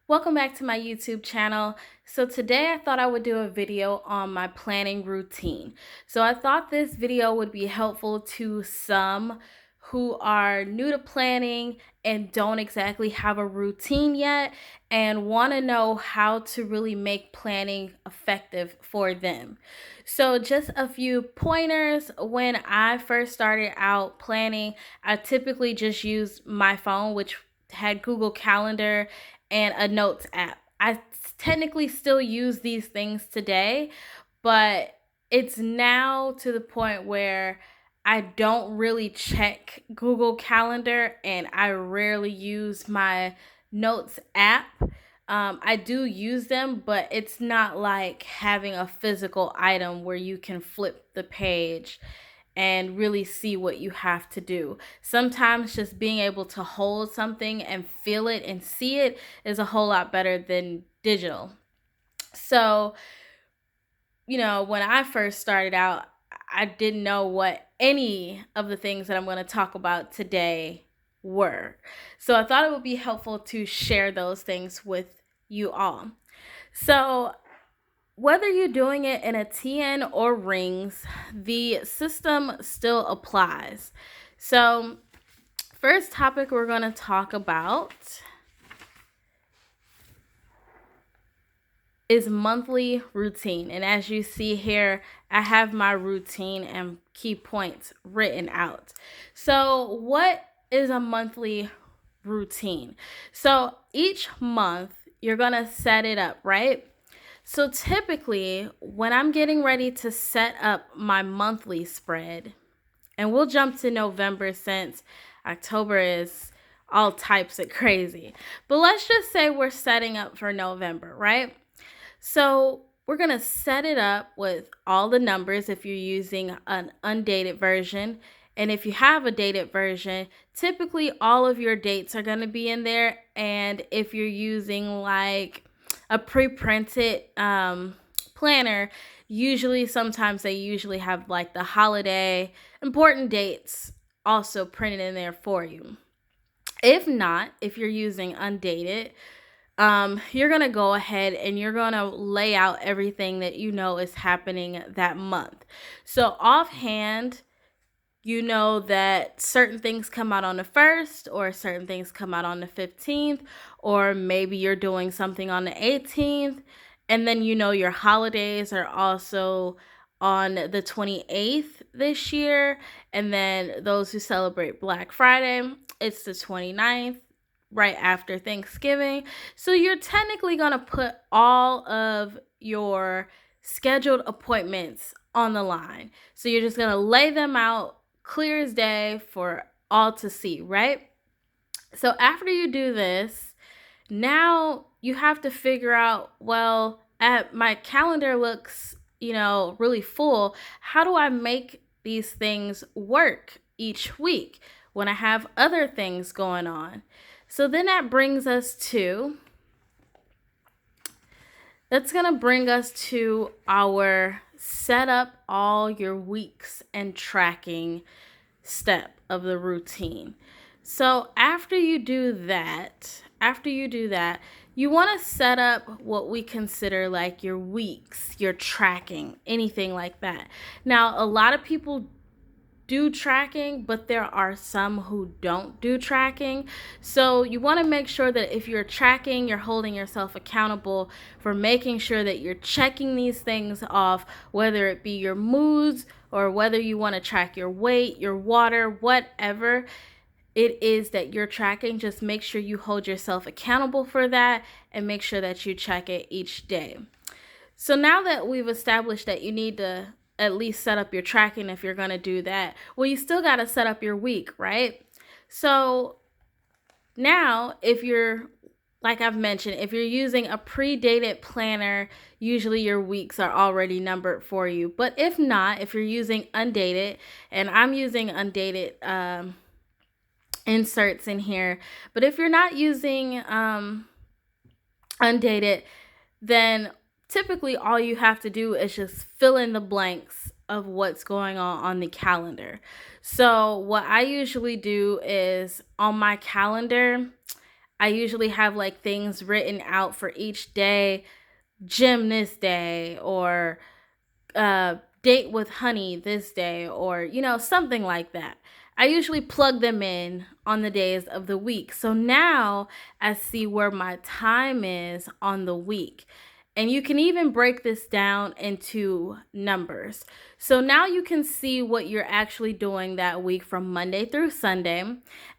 Welcome back to my YouTube channel. So today I thought I would do a video on my planning routine. So I thought this video would be helpful to some who are new to planning and don't exactly have a routine yet and want to know how to really make planning effective for them. So just a few pointers. When I first started out planning, I typically just used my phone, which had Google Calendar and a notes app. I technically still use these things today, but it's now to the point where I don't really check Google Calendar and I rarely use my notes app. I do use them, but it's not like having a physical item where you can flip the page and really see what you have to do. Sometimes just being able to hold something and feel it and see it is a whole lot better than digital. So, when I first started out, I didn't know what any of the things that I'm going to talk about today were. So I thought it would be helpful to share those things with you all. So, whether you're doing it in a TN or rings, the system still applies. So, first topic we're going to talk about is monthly routine. And as you see here, I have my routine and key points written out. So, what is a monthly routine? So, each month you're going to set it up, right? So typically, when I'm getting ready to set up my monthly spread, and we'll jump to November since October is all types of crazy. But let's just say we're setting up for November, right? So we're going to set it up with all the numbers if you're using an undated version. And if you have a dated version, typically all of your dates are going to be in there. And if you're using like a pre-printed planner, sometimes they usually have like the holiday important dates also printed in there for you. If not, if you're using undated, you're going to go ahead and you're going to lay out everything that you know is happening that month. So offhand, you know that certain things come out on the 1st or certain things come out on the 15th, or maybe you're doing something on the 18th. And then your holidays are also on the 28th this year. And then those who celebrate Black Friday, it's the 29th, right after Thanksgiving. So you're technically going to put all of your scheduled appointments on the line. So you're just going to lay them out clear as day for all to see, right? So after you do this, now you have to figure out, well, my calendar looks, really full. How do I make these things work each week when I have other things going on? So then that's going to bring us to our set up all your weeks and tracking step of the routine. So after you do that, you want to set up what we consider like your weeks, your tracking, anything like that. Now, a lot of people do tracking, but there are some who don't do tracking. So you want to make sure that if you're tracking, you're holding yourself accountable for making sure that you're checking these things off, whether it be your moods or whether you want to track your weight, your water, whatever it is that you're tracking. Just make sure you hold yourself accountable for that and make sure that you check it each day. So now that we've established that you need to at least set up your tracking if you're going to do that, well, you still got to set up your week, right? So now like I've mentioned, if you're using a pre-dated planner, usually your weeks are already numbered for you. But if not, if you're using undated, and I'm using undated inserts in here, but if you're not using undated, then typically all you have to do is just fill in the blanks of what's going on the calendar. So what I usually do is on my calendar, I usually have like things written out for each day, gym this day, or date with honey this day, or something like that. I usually plug them in on the days of the week. So now I see where my time is on the week. And you can even break this down into numbers. So now you can see what you're actually doing that week from Monday through Sunday.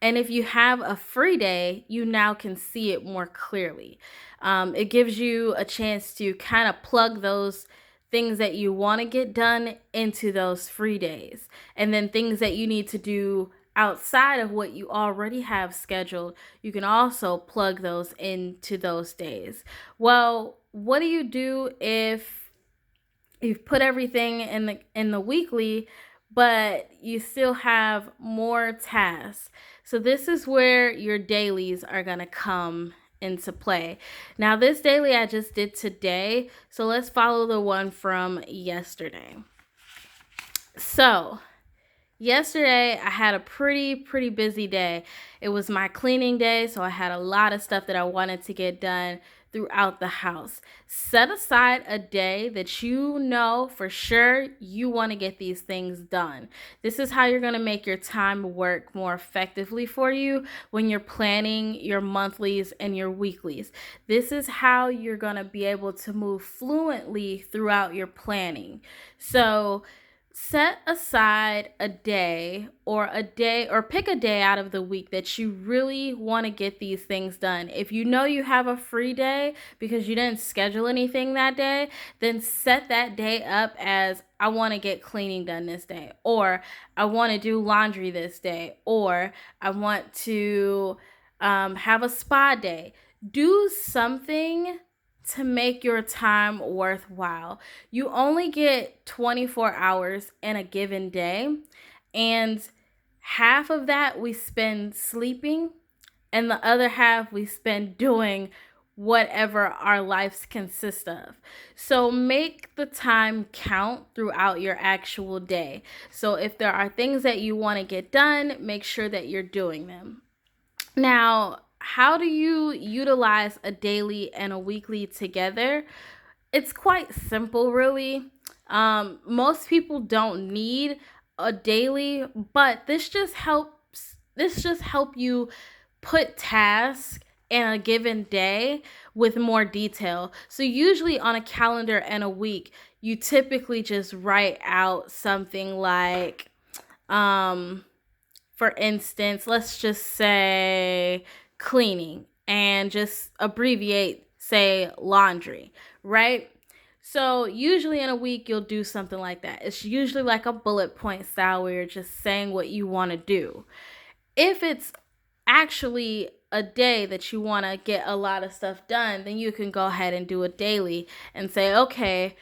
And if you have a free day, you now can see it more clearly. It gives you a chance to kind of plug those things that you want to get done into those free days. And then things that you need to do outside of what you already have scheduled, you can also plug those into those days. Well, what do you do if you've put everything in the weekly, but you still have more tasks? So this is where your dailies are going to come into play. Now, this daily I just did today, so let's follow the one from yesterday. So yesterday I had a pretty busy day. It was my cleaning day, so I had a lot of stuff that I wanted to get done throughout the house. Set aside a day that you know for sure you want to get these things done. This is how you're going to make your time work more effectively for you when you're planning your monthlies and your weeklies. This is how you're going to be able to move fluently throughout your planning. So set aside a day or pick a day out of the week that you really want to get these things done. If you know you have a free day because you didn't schedule anything that day, then set that day up as I want to get cleaning done this day, or I want to do laundry this day, or I want to have a spa day. Do something to make your time worthwhile. You only get 24 hours in a given day, and half of that we spend sleeping, and the other half we spend doing whatever our lives consist of. So make the time count throughout your actual day. So if there are things that you want to get done, make sure that you're doing them. Now, how do you utilize a daily and a weekly together? It's quite simple, really. Most people don't need a daily, but This just help you put tasks in a given day with more detail. So usually on a calendar and a week, you typically just write out something like, um, for instance, let's just say cleaning and just abbreviate, say laundry, right? So usually in a week, you'll do something like that. It's usually like a bullet point style where you're just saying what you want to do. If it's actually a day that you want to get a lot of stuff done, then you can go ahead and do a daily and say, okay,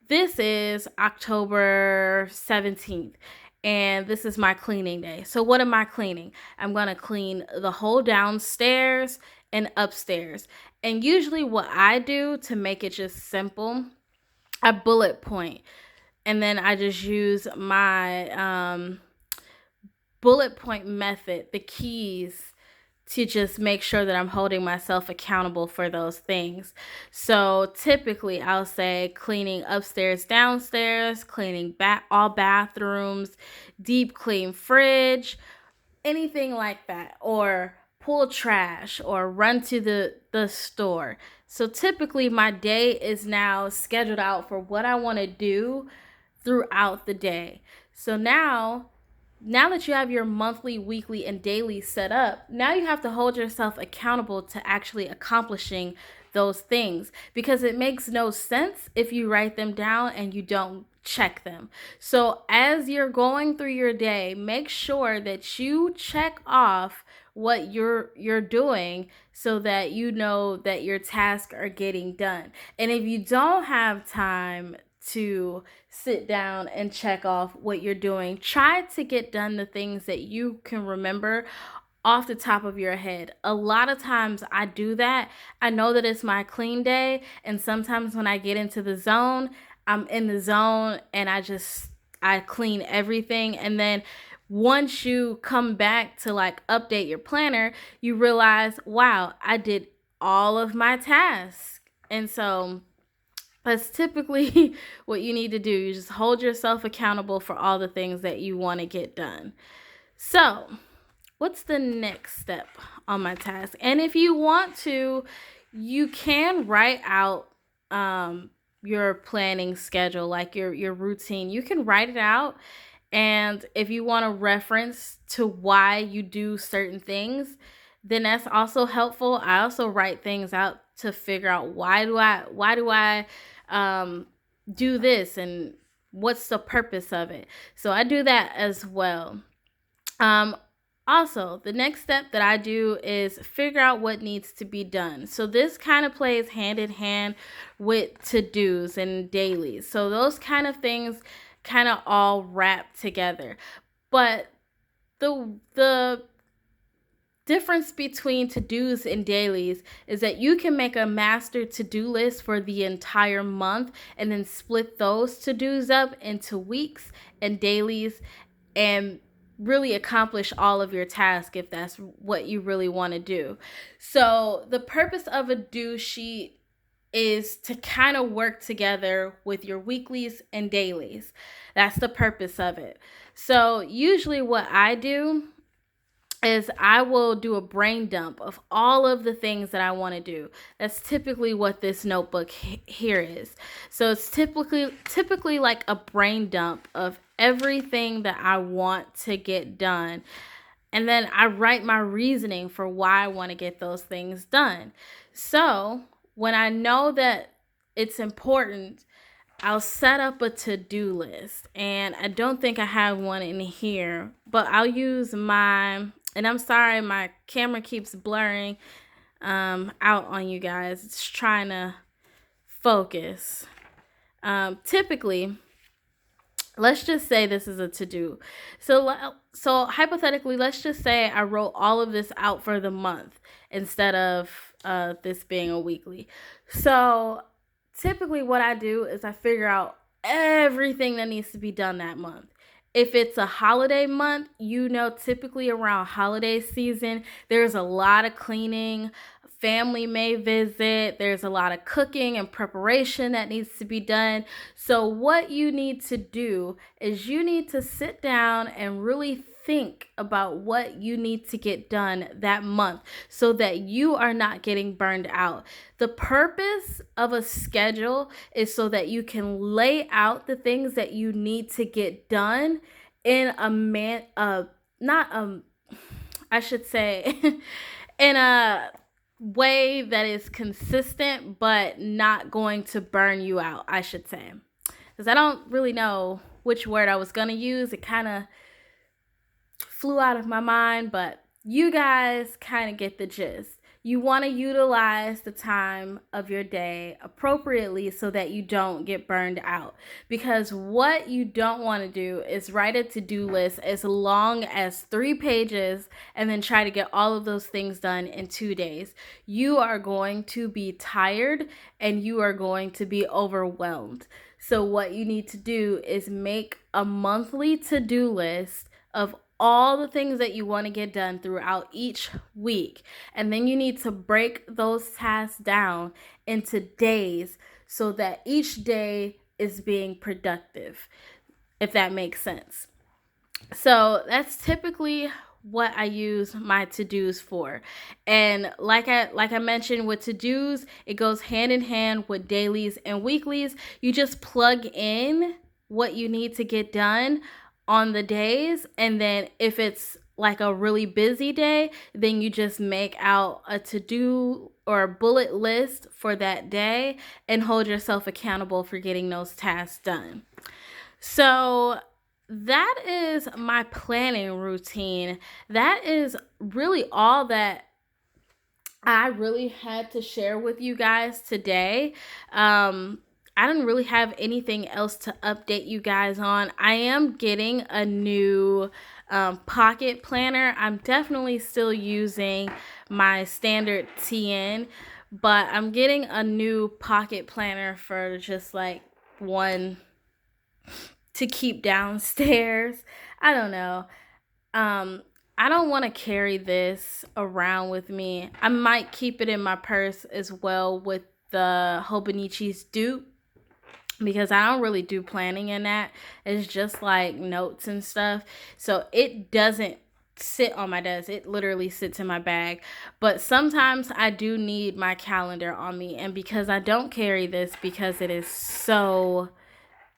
this is October 17th and this is my cleaning day. So what am I cleaning? I'm going to clean the whole downstairs and upstairs. And usually what I do to make it just simple, I bullet point, and then I just use my bullet point method, the keys, to just make sure that I'm holding myself accountable for those things. So typically I'll say cleaning upstairs, downstairs, cleaning all bathrooms, deep clean fridge, anything like that, or pull trash or run to the store. So typically my day is now scheduled out for what I want to do throughout the day. So now that you have your monthly, weekly, and daily set up, now you have to hold yourself accountable to actually accomplishing those things, because it makes no sense if you write them down and you don't check them. So as you're going through your day, make sure that you check off what you're doing so that you know that your tasks are getting done. And if you don't have time to sit down and check off what you're doing, try to get done the things that you can remember off the top of your head. A lot of times I do that. I know that it's my clean day, and sometimes when I get into the zone, I'm in the zone and I clean everything, and then once you come back to like update your planner, you realize, wow, I did all of my tasks. And so that's typically what you need to do. You just hold yourself accountable for all the things that you want to get done. So, what's the next step on my task? And if you want to, you can write out your planning schedule, like your routine. You can write it out, and if you want to reference to why you do certain things, then that's also helpful. I also write things out to figure out why do I um, do this, and what's the purpose of it. So I do that as well. Um, Also, the next step that I do is figure out what needs to be done. So this kind of plays hand in hand with to-dos and dailies. So those kind of things kind of all wrap together. But the difference between to-dos and dailies is that you can make a master to-do list for the entire month and then split those to-dos up into weeks and dailies, and really accomplish all of your tasks if that's what you really want to do. So the purpose of a do sheet is to kind of work together with your weeklies and dailies. That's the purpose of it. So usually what I do is I will do a brain dump of all of the things that I want to do. That's typically what this notebook here is. So it's typically like a brain dump of everything that I want to get done. And then I write my reasoning for why I want to get those things done. So when I know that it's important, I'll set up a to-do list. And I don't think I have one in here, but I'll use and I'm sorry, my camera keeps blurring out on you guys. It's trying to focus. Typically, let's just say this is a to-do. So hypothetically, let's just say I wrote all of this out for the month instead of this being a weekly. So typically what I do is I figure out everything that needs to be done that month. If it's a holiday month, typically around holiday season, there's a lot of cleaning, family may visit, there's a lot of cooking and preparation that needs to be done. So what you need to do is you need to sit down and really think about what you need to get done that month so that you are not getting burned out. The purpose of a schedule is so that you can lay out the things that you need to get done in I should say in a way that is consistent but not going to burn you out, I should say. Because I don't really know which word I was going to use. It kind of flew out of my mind, but you guys kind of get the gist. You want to utilize the time of your day appropriately so that you don't get burned out. Because what you don't want to do is write a to-do list as long as 3 pages and then try to get all of those things done in 2 days. You are going to be tired and you are going to be overwhelmed. So what you need to do is make a monthly to-do list of all the things that you want to get done throughout each week. And then you need to break those tasks down into days so that each day is being productive, if that makes sense. So that's typically what I use my to-dos for. And like I mentioned with to-dos, it goes hand in hand with dailies and weeklies. You just plug in what you need to get done on the days, and then if it's like a really busy day, then you just make out a to-do or a bullet list for that day and hold yourself accountable for getting those tasks done. So that is my planning routine. That is really all that I really had to share with you guys today. I don't really have anything else to update you guys on. I am getting a new pocket planner. I'm definitely still using my standard TN, but I'm getting a new pocket planner for just like one to keep downstairs. I don't know. Um, I don't want to carry this around with me. I might keep it in my purse as well with the Hobonichi's dupe because I don't really do planning in that. It's just like notes and stuff. So it doesn't sit on my desk. It literally sits in my bag. But sometimes I do need my calendar on me. And because I don't carry this because it is so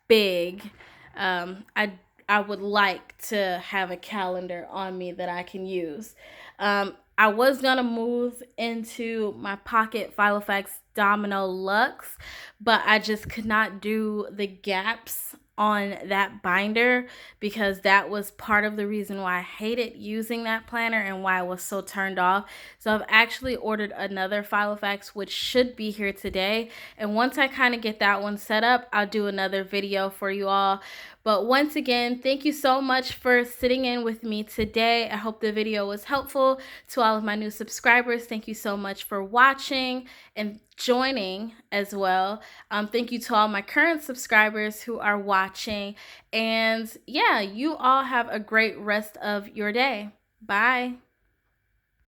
big, I would like to have a calendar on me that I can use. I was gonna move into my pocket Filofax Domino Lux, but I just could not do the gaps on that binder because that was part of the reason why I hated using that planner and why I was so turned off. So I've actually ordered another Filofax, which should be here today. And once I kind of get that one set up, I'll do another video for you all. But once again, thank you so much for sitting in with me today. I hope the video was helpful to all of my new subscribers. Thank you so much for watching and joining as well. Thank you to all my current subscribers who are watching. And yeah, you all have a great rest of your day. Bye.